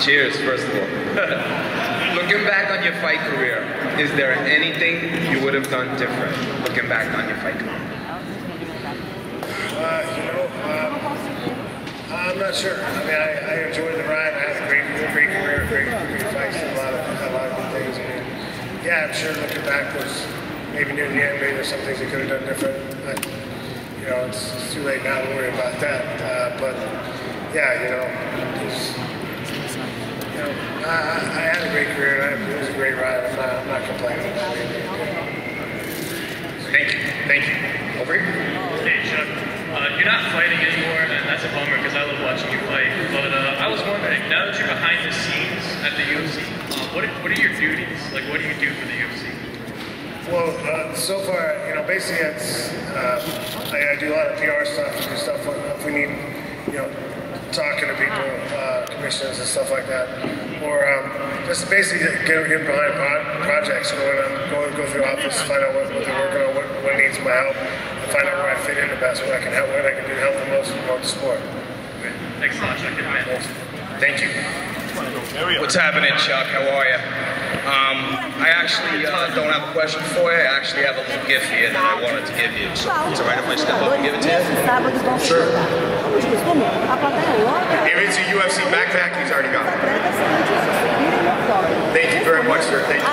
Cheers, first of all. Looking back on your fight career, is there anything you would have done different looking back on your fight career? I'm not sure. I mean, I enjoyed the ride. I had a great career, great fights, and a lot of good things. I mean, yeah, I'm sure looking back was maybe near the end, maybe there's some things I could have done different. But, you know, it's too late now to worry about that. But yeah, you know, I had a great career. It was a great ride. I'm not complaining about it. Thank you. Overeem? Hey, Chuck. You're not fighting anymore, and that's a bummer because I love watching you fight. But I was wondering, now that you're behind the scenes at the UFC, what are your duties? Like, what do you do for the UFC? Well, so far, you know, basically it's, I do a lot of PR stuff, do stuff if we need, you know, talking to people, commissioners and stuff like that, or just basically get behind projects, go through office, find out what they're working on, what needs my help, and find out where I fit in the best, what I can help, what I can do to help the most promote the sport. Okay. Thanks a lot, Chuck. Thank you. What's happening, Chuck? How are you? I actually don't have a question for you. I actually have a little gift here that I wanted to give you. So it's all right if I step up and give it to you? Sure. If it's a UFC backpack, he's already got it. Thank you very much, sir. Thank you.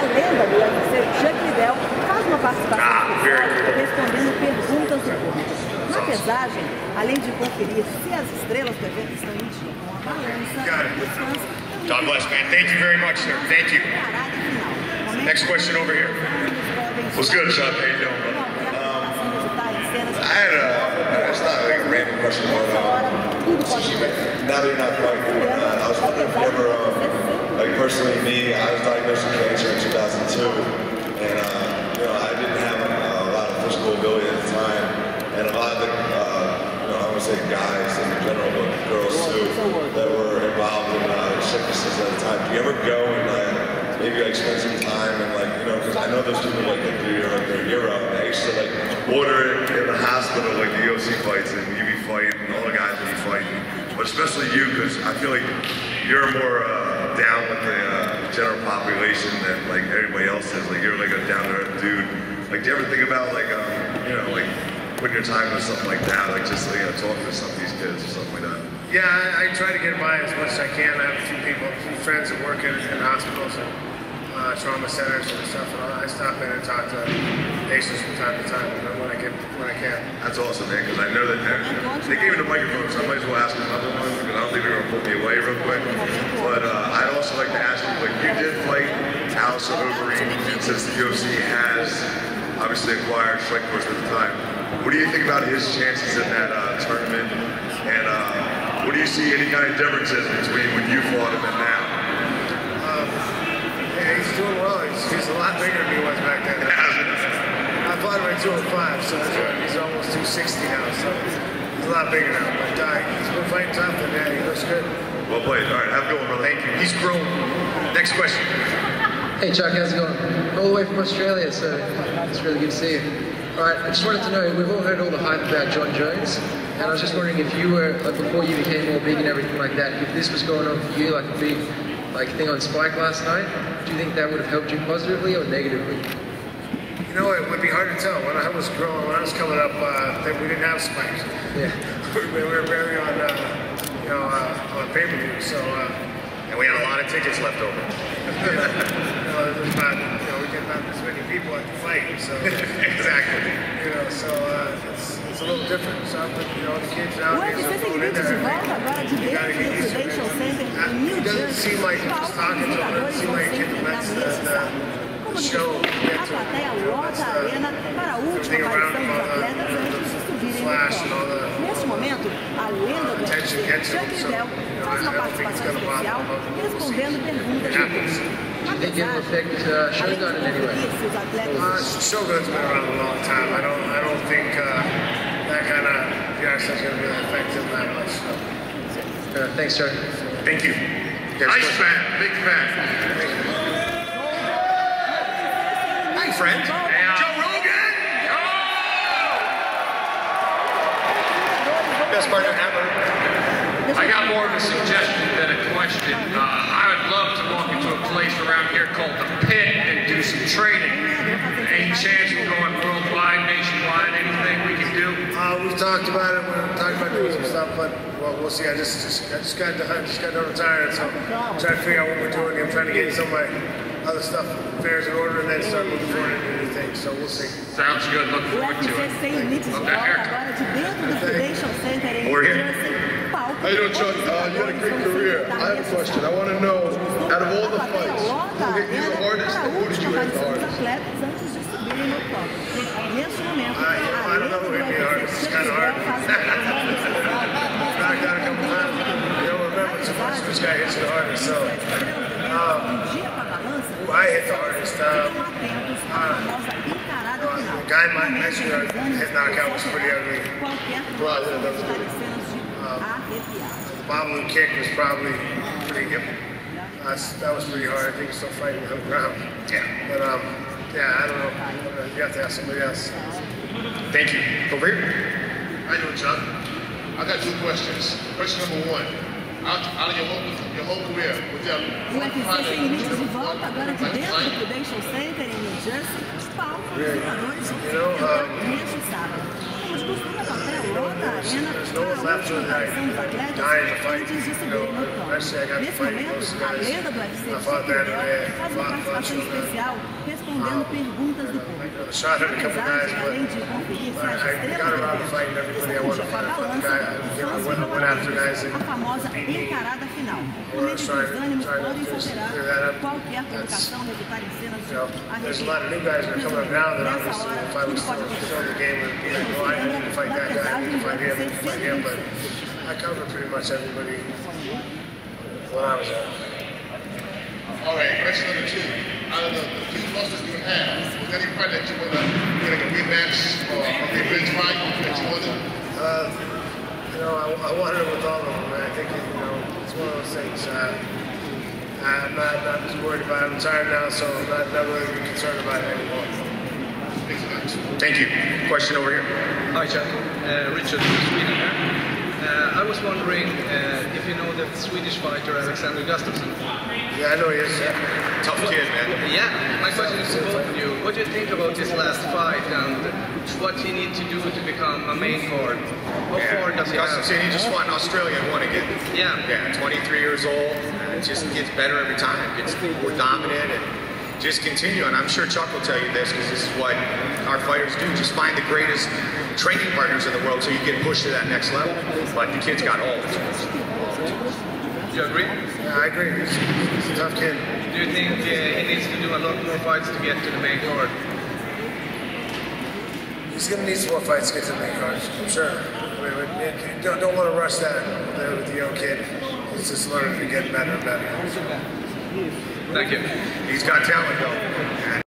Chuck Liddell faz uma participação respondendo perguntas do público. Na pesagem, além de conferir se as estrelas do evento estão em dia com a balança, os fãs... God bless, man. Thank you very much, sir. Thank you. Next question over here. What's good, Chuck? How you doing, brother? It's not like a random question, but now that you're not fighting, I was wondering if you ever, like personally me, I was diagnosed with cancer in 2002, and you know, I didn't have a lot of physical ability at the time, and a lot of the, you know, I would say guys in general, but girls too, that were involved in sicknesses at the time. Do you ever go and maybe like spend some time and like, you know, because I know there's people like that do their Euro, and they used to like order it in the hospital like the UFC fights, and you be fighting, all the guys would be fighting, but especially you, because I feel like you're more down with the general population than like everybody else is. Like you're like a down-to-earth dude. Like, do you ever think about like, you know, like putting your time into something like that, like just like, you know, talking to some of these kids or something like that? Yeah, I try to get by as much as I can. I have a few friends that work in hospitals and trauma centers and stuff, and I stop in and talk to patients from time to time when I can. That's awesome, man, because I know that they gave me the microphone, so I might as well ask another one, because I don't think they're going to put me away real quick. But I'd also like to ask you, like, you did fight Alistair Overeem, and since the UFC has obviously acquired Strikeforce at the time, what do you think about his chances in that tournament? And what do you see any kind of differences between when you fought him and now? Yeah, he's doing well. He's a lot bigger than he was back then. I fought him at 205, so he's almost 260 now, so he's a lot bigger now. But he's been fighting tough, and he looks good. Well played. All right, have a good one, brother. Thank you. He's grown. Next question. Hey Chuck, how's it going? All the way from Australia, so it's really good to see you. Alright, I just wanted to know, we've all heard all the hype about John Jones, and I was just wondering if you were, like before you became more big and everything like that, if this was going on for you, like a big thing on Spike last night, do you think that would have helped you positively or negatively? You know, it would be hard to tell. When I was growing, when I was coming up, we didn't have Spike. Yeah. we were barely on, you know, on pay-per-view, so... and we had a lot of tickets left over. You know, there's not, you know, we get not as many people at the fight, so... Exactly. You know, so it's a little different. So, you know, the kids now... O UFC Segredos de volta agora de dentro do Convention Center em New It doesn't seem like he was talking to him. It doesn't seem like he commenced the show. A plateia lota a arena para a última aparição dos atletas antes de subirem no palco. Neste momento, a lenda do UFC, Chuck Liddell, faz uma participação especial respondendo perguntas de público. Do you think it will affect Shogun in any way? Shogun's been around a long time. I don't think that kind of reaction is going to really affect him that much. So. Thanks, Chuck. Thank you. Iceman, big fan. Hi, friend. Joe Rogan! Oh! Best partner ever. I got more of a suggestion than a question. I would love to walk into a place around here called the Pit and do some training. Any chance of going worldwide, nationwide, anything we can do? We've talked about it. We're talking about doing some stuff, but well, we'll see. I just got done retiring, so I'm trying to figure out what we're doing. I'm trying to get some of my other stuff, affairs in order, and then start moving forward into new things. So we'll see. Sounds good. Look forward to it. We're here. How you doing, Chuck? You had a great career. I have a question. I want to know, out of all the fights, who hit you the hardest and who did you hit the hardest? I don't know who hit me the hardest. It's kind of hard. Knocked out a couple times. You don't remember so much which guy hits you the hardest. So, I hit the hardest. The guy next year, his knockout was pretty ugly. Right, yeah, that was good. The Babalu kick was probably pretty good. That was pretty hard. I think he's still fighting the ground. Yeah. But yeah, I don't know. You have to ask somebody else. Thank you. Over here. How you doing, Chuck? I got two questions. Question number one. Out of your whole career, with your O UFC sem limites de volta agora de dentro do Prudential Center em New Jersey. Palcos dos lutadores neste sábado. Os costumes do hotel lota a arena para a última aparição dos atletas antes de subirem no campo. Nesse momento, a lenda do UFC, Chuck Liddell, faz uma participação especial respondendo perguntas do público. Além de conferir se as estrelas da UFC com a balança, a famosa encarada final. Por meio dos ânimos podem superar qualquer colocação, resultar em cenas de arrepio. Nessa hora, tudo pode acontecer. I need to fight that guy, I need to fight him, I need to fight him, but I covered pretty much everybody when I was there. All right, question number two. Out of the two losses you had, was there any fight that you want to get like a rematch or a revenge fight that you wanted? You know, I wanted it with all of them, man. I think, you know, it's one of those things. I'm not too worried about it. I'm retired now, so I'm not really concerned about it anymore. Thank you. Question over here. Hi, Chuck. Richard from Sweden here. I was wondering if you know the Swedish fighter Alexander Gustafsson. Yeah, I know he is. Yeah. Tough kid, man. Yeah, my question is to both of you. What do you think about his last fight and what he needs to do to become a main card? How far does he have? Gustafsson, he just fought in Australia and won again. Yeah. Yeah, 23 years old. And it just gets better every time. Gets more dominant and just continue. And I'm sure Chuck will tell you this because this is what our fighters do. Just find the greatest training partners in the world so you get pushed to that next level. But the kid's got all the tools. Do you agree? Yeah, I agree. He's a tough kid. Do you think he needs to do a lot more fights to get to the main card? He's going to need some more fights to get to the main card, I'm sure. I mean, don't want to rush that with the young kid. He's just learning to get better and better. Thank you. He's got talent, though.